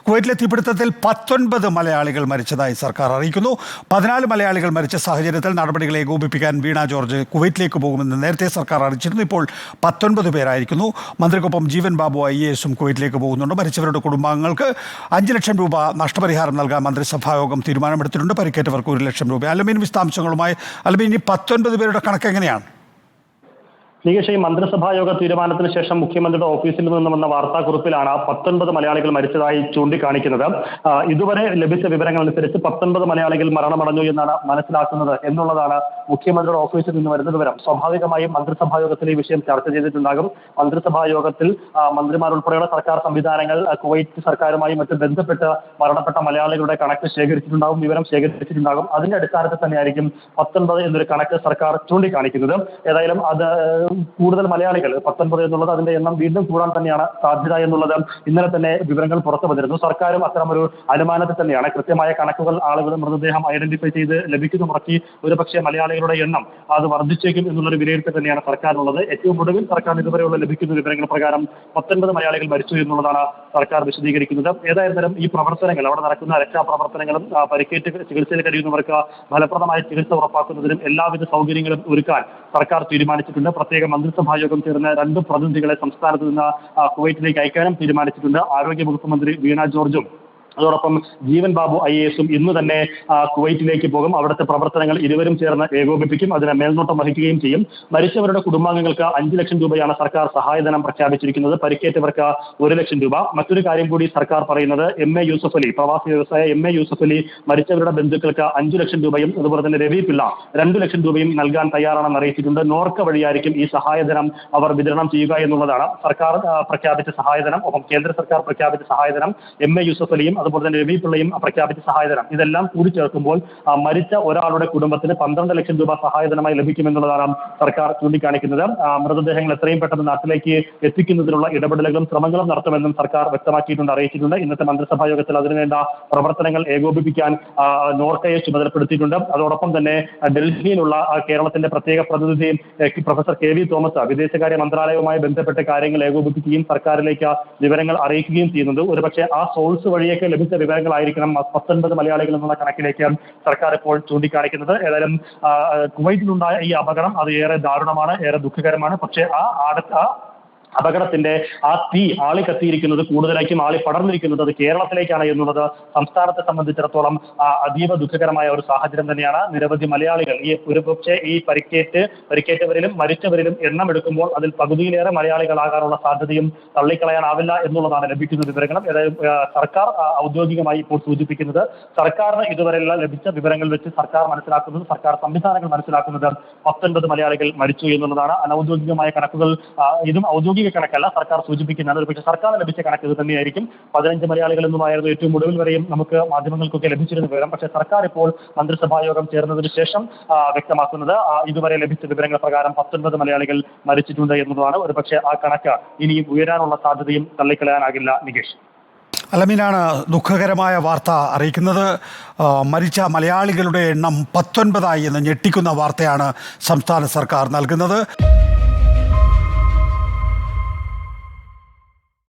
കുവൈറ്റിലെ തീപിടുത്തത്തിൽ 19 മലയാളികൾ മരിച്ചതായി സർക്കാർ അറിയിക്കുന്നു. 14 മലയാളികൾ മരിച്ച സാഹചര്യത്തിൽ നടപടികൾ ഏകോപിപ്പിക്കാൻ വീണ ജോർജ് കുവൈറ്റിലേക്ക് പോകുമെന്ന് നേരത്തെ സർക്കാർ അറിയിച്ചിരുന്നു. ഇപ്പോൾ 19 പേരായിരിക്കുന്നു. മന്ത്രിക്കൊപ്പം ജീവൻ ബാബു IAS കുവൈറ്റിലേക്ക് പോകുന്നുണ്ട്. മരിച്ചവരുടെ കുടുംബാംഗങ്ങൾക്ക് 5 ലക്ഷം രൂപ നഷ്ടപരിഹാരം നൽകാൻ മന്ത്രിസഭായോഗം തീരുമാനമെടുത്തിട്ടുണ്ട്. പരിക്കേറ്റവർക്ക് 1 ലക്ഷം രൂപ. അലമീൻ വിശദാംശങ്ങളുമായി. അലമീൻ, ഈ 19 പേരുടെ കണക്ക് എങ്ങനെയാണ്? നികേഷ്, ഈ മന്ത്രിസഭാ യോഗ തീരുമാനത്തിന് ശേഷം മുഖ്യമന്ത്രിയുടെ ഓഫീസിൽ നിന്ന് വന്ന വാർത്താക്കുറിപ്പിലാണ് 19 മലയാളികൾ മരിച്ചതായി ചൂണ്ടിക്കാണിക്കുന്നത്. ഇതുവരെ ലഭിച്ച വിവരങ്ങൾ അനുസരിച്ച് 19 മലയാളികൾ മരണമടഞ്ഞു എന്നാണ് മനസ്സിലാക്കുന്നത് എന്നുള്ളതാണ് മുഖ്യമന്ത്രിയുടെ ഓഫീസിൽ നിന്ന് വരുന്ന വിവരം. സ്വാഭാവികമായും മന്ത്രിസഭാ യോഗത്തിൽ ഈ വിഷയം ചർച്ച ചെയ്തിട്ടുണ്ടാകും. മന്ത്രിസഭാ യോഗത്തിൽ മന്ത്രിമാരുൾപ്പെടെയുള്ള സർക്കാർ സംവിധാനങ്ങൾ കുവൈറ്റ് സർക്കാരുമായി മറ്റും ബന്ധപ്പെട്ട് മരണപ്പെട്ട മലയാളികളുടെ കണക്ക് ശേഖരിച്ചിട്ടുണ്ടാകും, വിവരം ശേഖരിച്ചിട്ടുണ്ടാകും. അതിന്റെ അടിസ്ഥാനത്തിൽ തന്നെയായിരിക്കും 19 എന്നൊരു കണക്ക് സർക്കാർ ചൂണ്ടിക്കാണിക്കുന്നത്. ഏതായാലും അത് കൂടുതൽ മലയാളികൾ 19 എന്നുള്ളത് അതിന്റെ എണ്ണം വീണ്ടും കൂടാൻ തന്നെയാണ് സാധ്യത എന്നുള്ളത് ഇന്നലെ തന്നെ വിവരങ്ങൾ പുറത്തു വന്നിരുന്നു. സർക്കാരും അത്തരമൊരു അനുമാനത്തിൽ തന്നെയാണ്. കൃത്യമായ കണക്കുകൾ ആളുകളുടെ മൃതദേഹം ഐഡന്റിഫൈ ചെയ്ത് ലഭിക്കുന്ന മുറയ്ക്ക് ഒരുപക്ഷെ മലയാളികളുടെ എണ്ണം അത് വർദ്ധിച്ചേക്കും എന്നുള്ളൊരു വിലയിരുത്തൽ തന്നെയാണ് സർക്കാരിനുള്ളത്. ഏറ്റവും ഒടുവിൽ സർക്കാർ ഇതുവരെയുള്ള ലഭിക്കുന്ന വിവരങ്ങൾ പ്രകാരം 19 മലയാളികൾ മരിച്ചു എന്നുള്ളതാണ് സർക്കാർ വിശദീകരിക്കുന്നത്. ഏതായിരുന്നാലും ഈ പ്രവർത്തനങ്ങൾ, അവിടെ നടക്കുന്ന രക്ഷാപ്രവർത്തനങ്ങളും പരിക്കേറ്റ് ചികിത്സയിൽ കഴിയുന്നവർക്ക് ഫലപ്രദമായ ചികിത്സ ഉറപ്പാക്കുന്നതിനും എല്ലാവിധ സൗകര്യങ്ങളും ഒരുക്കാൻ സർക്കാർ തീരുമാനിച്ചിട്ടുണ്ട്. പ്രത്യേക മന്ത്രിസഭാ യോഗം ചേർന്ന് 2 പ്രതിനിധികളെ സംസ്ഥാനത്ത് നിന്ന് കുവൈറ്റിലേക്ക് അയക്കാനും തീരുമാനിച്ചിട്ടുണ്ട്. ആരോഗ്യവകുപ്പ് മന്ത്രി വീണ ജോർജും അതോടൊപ്പം ജീവൻ ബാബു IAS ഇന്ന് തന്നെ കുവൈറ്റിലേക്ക് പോകും. അവിടുത്തെ പ്രവർത്തനങ്ങൾ ഇരുവരും ചേർന്ന് ഏകോപിപ്പിക്കും. അതിന് മേൽനോട്ടം വഹിക്കുകയും ചെയ്യും. മരിച്ചവരുടെ കുടുംബാംഗങ്ങൾക്ക് 5 ലക്ഷം രൂപയാണ് സർക്കാർ സഹായധനം പ്രഖ്യാപിച്ചിരിക്കുന്നത്. പരിക്കേറ്റവർക്ക് 1 ലക്ഷം രൂപ. മറ്റൊരു കാര്യം കൂടി സർക്കാർ പറയുന്നത്, MA യൂസഫ് അലി, പ്രവാസി വ്യവസായ MA യൂസഫ് അലി മരിച്ചവരുടെ ബന്ധുക്കൾക്ക് 5 ലക്ഷം രൂപയും അതുപോലെ തന്നെ രവി പിള്ള 2 ലക്ഷം രൂപയും നൽകാൻ തയ്യാറാണെന്ന് അറിയിച്ചിട്ടുണ്ട്. നോർക്ക വഴിയായിരിക്കും ഈ സഹായധനം അവർ വിതരണം ചെയ്യുക എന്നുള്ളതാണ് സർക്കാർ പ്രഖ്യാപിച്ച സഹായധനം. ഒപ്പം കേന്ദ്ര സർക്കാർ പ്രഖ്യാപിച്ച സഹായധനം, MA യൂസഫ് അലിയും അതുപോലെ തന്നെ രവി പിള്ളയും പ്രഖ്യാപിച്ച സഹായധനം, ഇതെല്ലാം കൂടി ചേർക്കുമ്പോൾ മരിച്ച ഒരാളുടെ കുടുംബത്തിന് 12 ലക്ഷം രൂപ സഹായധനമായി ലഭിക്കുമെന്നുള്ളതാണ് സർക്കാർ ചൂണ്ടിക്കാണിക്കുന്നത്. മൃതദേഹങ്ങൾ എത്രയും പെട്ടെന്ന് നാട്ടിലേക്ക് എത്തിക്കുന്നതിനുള്ള ഇടപെടലുകളും ശ്രമങ്ങളും നടത്തുമെന്നും സർക്കാർ വ്യക്തമാക്കിയിട്ടുണ്ട്, അറിയിച്ചിട്ടുണ്ട്. ഇന്നത്തെ മന്ത്രിസഭാ യോഗത്തിൽ അതിനുവേണ്ട പ്രവർത്തനങ്ങൾ ഏകോപിപ്പിക്കാൻ നോർക്കയെ ചുമതലപ്പെടുത്തിയിട്ടുണ്ട്. അതോടൊപ്പം തന്നെ ഡൽഹിയിലുള്ള കേരളത്തിന്റെ പ്രത്യേക പ്രതിനിധി പ്രൊഫസർ KV തോമസ് വിദേശകാര്യ മന്ത്രാലയവുമായി ബന്ധപ്പെട്ട കാര്യങ്ങൾ ഏകോപിപ്പിക്കുകയും സർക്കാരിലേക്ക് വിവരങ്ങൾ അറിയിക്കുകയും ചെയ്യുന്നുണ്ട്. ഒരുപക്ഷെ ആ സോഴ്സ് വഴിയൊക്കെ ലഭിച്ച വിവരങ്ങളായിരിക്കണം 19 മലയാളികൾ എന്നുള്ള കണക്കിലേക്ക് സർക്കാർ ഇപ്പോൾ ചൂണ്ടിക്കാണിക്കുന്നത്. ഏതായാലും കുവൈറ്റിലുണ്ടായ ഈ അപകടം അത് ഏറെ ദാരുണമാണ്, ഏറെ ദുഃഖകരമാണ്. പക്ഷേ ആ അപകടത്തിന്റെ ആ തീ ആളി കത്തിയിരിക്കുന്നത്, കൂടുതലായിട്ടും ആളി പടർന്നിരിക്കുന്നത് അത് കേരളത്തിലേക്കാണ് എന്നുള്ളത് സംസ്ഥാനത്തെ സംബന്ധിച്ചിടത്തോളം അതീവ ദുഃഖകരമായ ഒരു സാഹചര്യം തന്നെയാണ്. നിരവധി മലയാളികൾ ഒരുപക്ഷെ ഈ പരിക്കേറ്റവരിലും മരിച്ചവരിലും എണ്ണം എടുക്കുമ്പോൾ അതിൽ പകുതിയിലേറെ മലയാളികളാകാനുള്ള സാധ്യതയും തള്ളിക്കളയാനാവില്ല എന്നുള്ളതാണ് ലഭിക്കുന്ന വിവരങ്ങളും. അതായത് സർക്കാർ ഔദ്യോഗികമായി ഇപ്പോൾ സൂചിപ്പിക്കുന്നത്, സർക്കാരിന് ഇതുവരെയുള്ള ലഭിച്ച വിവരങ്ങൾ വെച്ച് സർക്കാർ മനസ്സിലാക്കുന്നത്, സർക്കാർ സംവിധാനങ്ങൾ മനസ്സിലാക്കുന്നത് 19 മലയാളികൾ മരിച്ചു എന്നുള്ളതാണ്. അനൌദ്യോഗികമായ കണക്കുകൾ, ഇതും ഔദ്യോഗിക കണക്കല്ല, സർക്കാർ സൂചിപ്പിക്കുന്നതാണ്. പക്ഷേ സർക്കാർ ലഭിച്ച കണക്ക് ഇത് തന്നെയായിരിക്കും. 15 മലയാളികൾ എന്നുമായിരുന്നു ഏറ്റവും ഒടുവിൽ വരെയും നമുക്ക് മാധ്യമങ്ങൾക്കൊക്കെ ലഭിച്ചിരുന്ന വിവരം. പക്ഷേ സർക്കാർ ഇപ്പോൾ മന്ത്രിസഭാ യോഗം ചേർന്നതിന് ശേഷം വ്യക്തമാക്കുന്നത് ഇതുവരെ ലഭിച്ച വിവരങ്ങൾ പ്രകാരം 19 മലയാളികൾ മരിച്ചിട്ടുണ്ട് എന്നതാണ്. ഒരുപക്ഷെ ആ കണക്ക് ഇനിയും ഉയരാനുള്ള സാധ്യതയും തള്ളിക്കളയാനാകില്ല. നികേഷ്, അലമീനാണ് ദുഃഖകരമായ വാർത്ത അറിയിക്കുന്നത്. മരിച്ച മലയാളികളുടെ എണ്ണം 19 എന്ന ഞെട്ടിക്കുന്ന വാർത്തയാണ് സംസ്ഥാന സർക്കാർ നൽകുന്നത്.